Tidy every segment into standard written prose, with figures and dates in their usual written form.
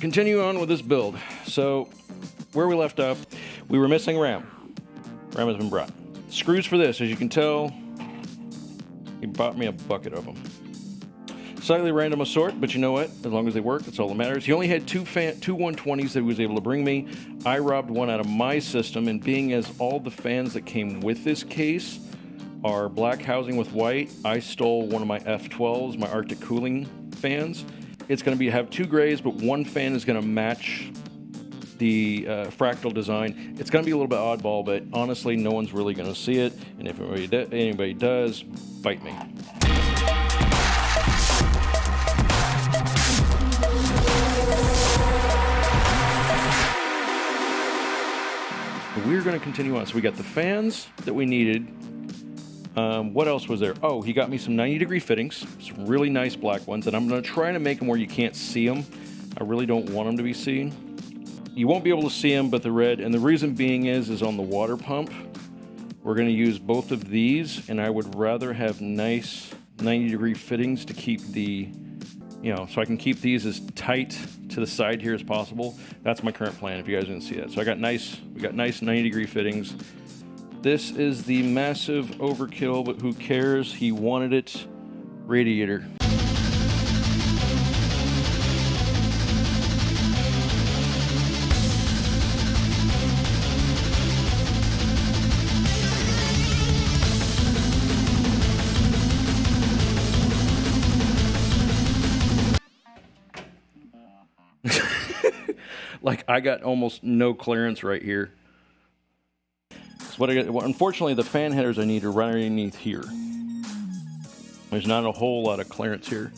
continue on with this build. So where we left off, we were missing RAM. RAM has been brought. Screws for this, as you can tell, he bought me a bucket of them. Slightly random assort, but you know what? As long as they work, that's all that matters. He only had two 120s that he was able to bring me. I robbed one out of my system, and being as all the fans that came with this case are black housing with white, I stole one of my F12s, my Arctic cooling fans. It's going to have two grays, but one fan is going to match the fractal design. It's going to be a little bit oddball, but honestly, no one's really going to see it. And if anybody does, bite me. We're going to continue on. So we got the fans that we needed. What else was there? Oh, he got me some 90-degree fittings, some really nice black ones, and I'm going to try to make them where you can't see them. I really don't want them to be seen. You won't be able to see them, but the red, and the reason being is on the water pump, we're going to use both of these, and I would rather have nice 90-degree fittings to keep the, so I can keep these as tight to the side here as possible. That's my current plan, if you guys didn't see that. So we got nice 90-degree fittings. This is the massive overkill, but who cares? He wanted it. Radiator. Like, I got almost no clearance right here. So what I got, well, unfortunately, the fan headers I need are right underneath here. There's not a whole lot of clearance here.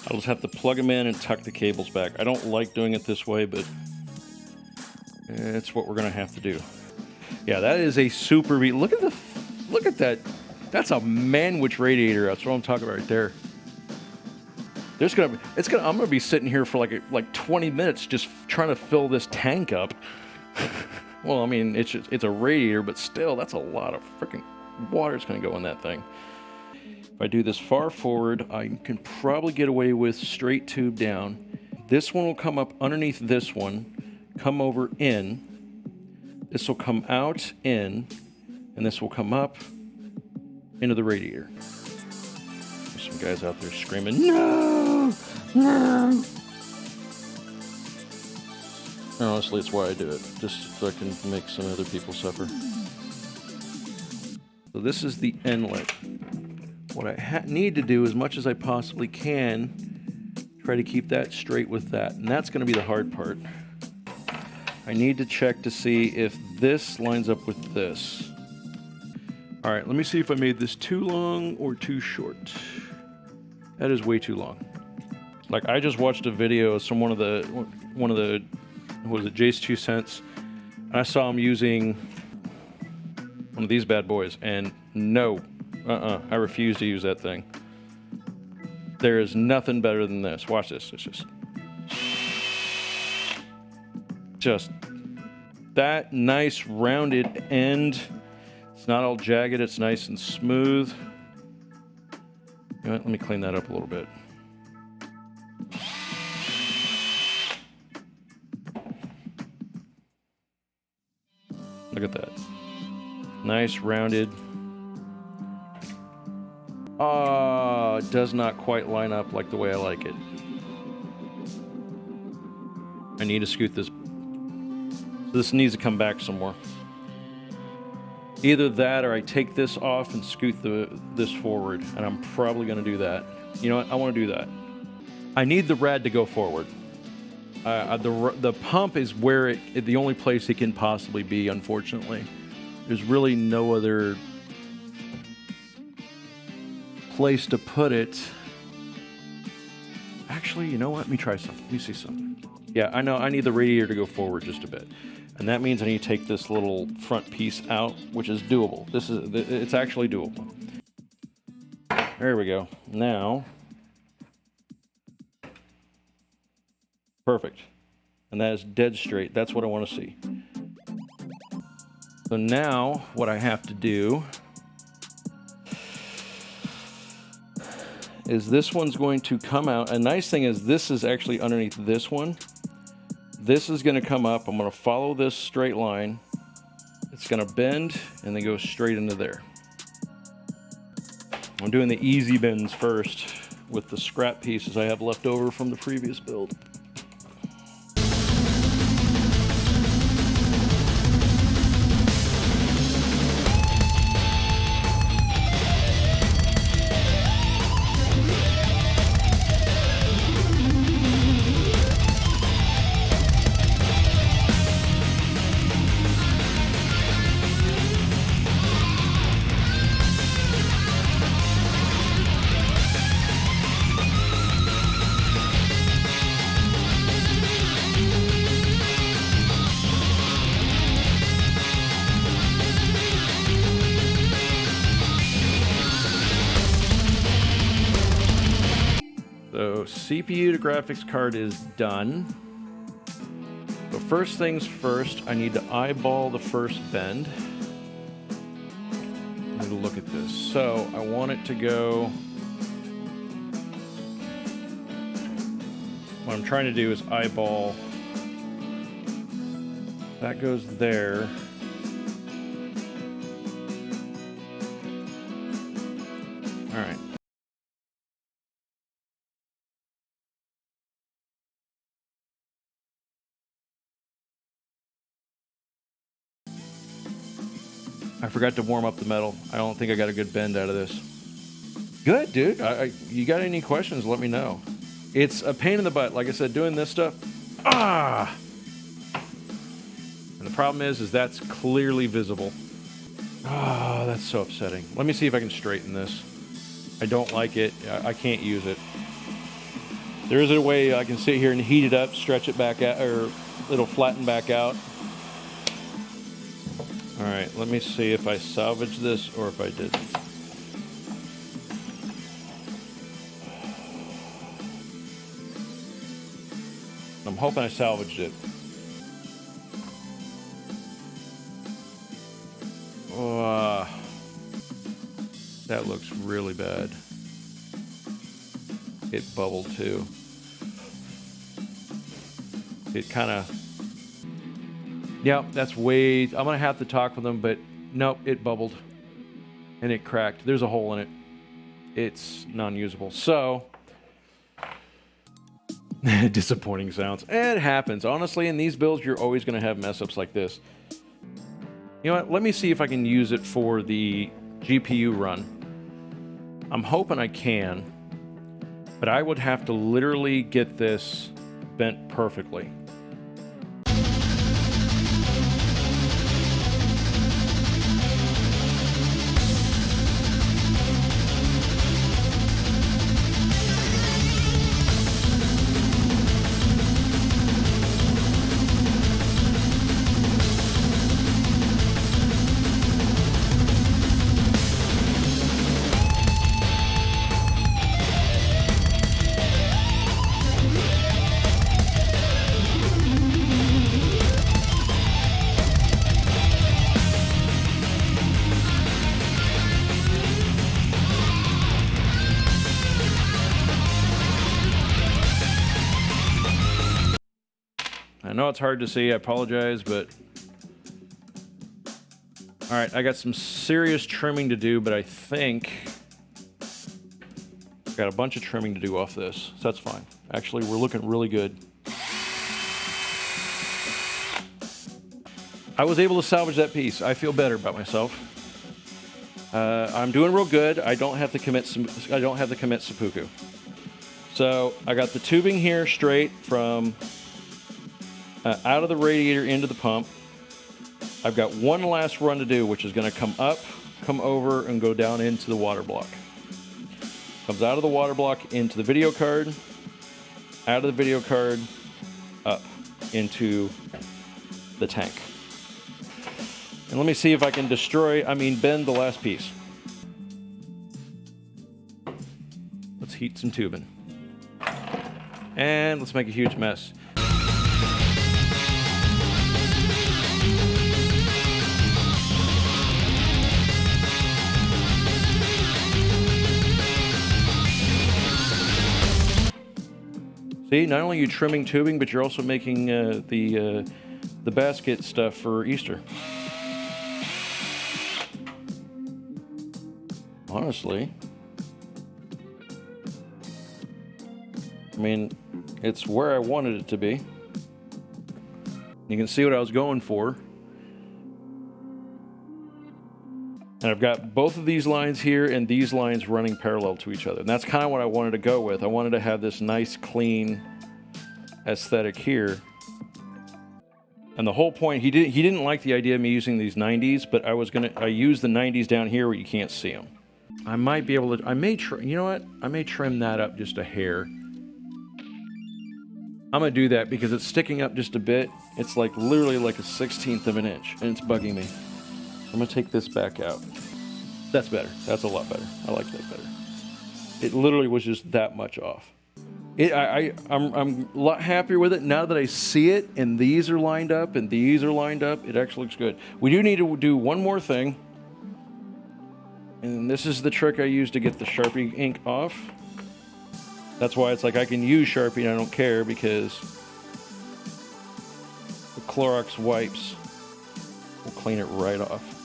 I'll just have to plug them in and tuck the cables back. I don't like doing it this way, but it's what we're gonna have to do. Yeah, that is a super beat. Look at that. That's a manwich radiator. That's what I'm talking about right there. I'm gonna be sitting here for like 20 minutes just trying to fill this tank up. Well, I mean, it's a radiator, but still, that's a lot of freaking water that's gonna go in that thing. If I do this far forward, I can probably get away with straight tube down. This one will come up underneath this one, come over in. This will come out in, and this will come up into the radiator. There's some guys out there screaming, "No! No!" Honestly, it's why I do it, just so I can make some other people suffer. So this is the inlet. What I need to do, as much as I possibly can, try to keep that straight with that. And that's going to be the hard part. I need to check to see if this lines up with this. All right, let me see if I made this too long or too short. That is way too long. Like, I just watched a video of one of the what was it, Jace 2 Cents, and I saw him using one of these bad boys, and no, I refuse to use that thing. There is nothing better than this. Watch this. It's just that nice rounded end. It's not all jagged. It's nice and smooth. You know what? Let me clean that up a little bit. Look at that. Nice, rounded. It does not quite line up like the way I like it. I need to scoot this. This needs to come back some more. Either that or I take this off and scoot this forward, and I'm probably going to do that. You know what? I want to do that. I need the rad to go forward. The pump is where the only place it can possibly be, unfortunately. There's really no other place to put it. Actually, you know what? Let me try something. Let me see something. Yeah, I know I need the radiator to go forward just a bit. And that means I need to take this little front piece out, which is doable. It's actually doable. There we go. Now, perfect. And that is dead straight. That's what I want to see. So now what I have to do is this one's going to come out. A nice thing is this is actually underneath this one. This is going to come up. I'm going to follow this straight line. It's going to bend and then go straight into there. I'm doing the easy bends first with the scrap pieces I have left over from the previous build. So CPU to graphics card is done. So first things first, I need to eyeball the first bend. I'm going to look at this. So I want it to go... What I'm trying to do is eyeball... That goes there. All right. I forgot to warm up the metal. I don't think I got a good bend out of this. Good, dude. You got any questions, let me know. It's a pain in the butt. Like I said, doing this stuff. Ah! And the problem is that's clearly visible. Ah, that's so upsetting. Let me see if I can straighten this. I don't like it. I can't use it. There is a way I can sit here and heat it up, stretch it back out, or it'll flatten back out. All right, let me see if I salvage this or if I didn't. I'm hoping I salvaged it. Oh, that looks really bad. It bubbled too. It kind of... Yeah, that's way... I'm going to have to talk with them, but nope, it bubbled. And it cracked. There's a hole in it. It's non-usable. So... disappointing sounds. It happens. Honestly, in these builds, you're always going to have mess-ups like this. You know what? Let me see if I can use it for the GPU run. I'm hoping I can. But I would have to literally get this bent perfectly. I know it's hard to see, I apologize, but... Alright, I got some serious trimming to do, but I think... I've got a bunch of trimming to do off this, so that's fine. Actually, we're looking really good. I was able to salvage that piece. I feel better about myself. I'm doing real good. I don't have to commit seppuku. So, I got the tubing here straight from... out of the radiator into the pump. I've got one last run to do, which is going to come up, come over, and go down into the water block. Comes out of the water block into the video card, out of the video card, up into the tank. And let me see if I can bend the last piece. Let's heat some tubing. And let's make a huge mess. See, not only are you trimming tubing, but you're also making the basket stuff for Easter. Honestly, I mean, it's where I wanted it to be. You can see what I was going for. And I've got both of these lines here and these lines running parallel to each other. And that's kind of what I wanted to go with. I wanted to have this nice, clean aesthetic here. And the whole point, he didn't like the idea of me using these 90s, but I used the 90s down here where you can't see them. I might be able to, you know what? I may trim that up just a hair. I'm gonna do that because it's sticking up just a bit. It's like literally like a 1/16 of an inch, and it's bugging me. I'm gonna take this back out. That's better. That's a lot better. I like that better. It literally was just that much off. I'm a lot happier with it now that I see it, and these are lined up, and these are lined up. It actually looks good. We do need to do one more thing, and this is the trick I use to get the Sharpie ink off. That's why it's like I can use Sharpie and I don't care, because the Clorox wipes will clean it right off.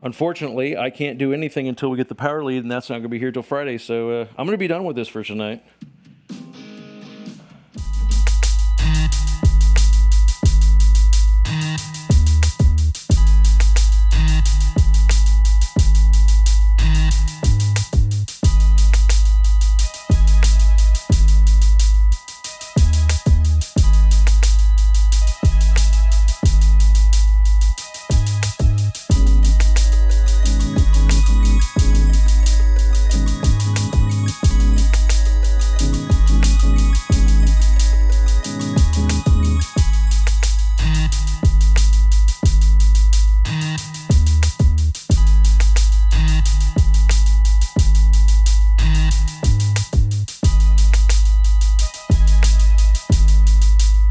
Unfortunately, I can't do anything until we get the power lead, and that's not going to be here till Friday, so I'm going to be done with this for tonight.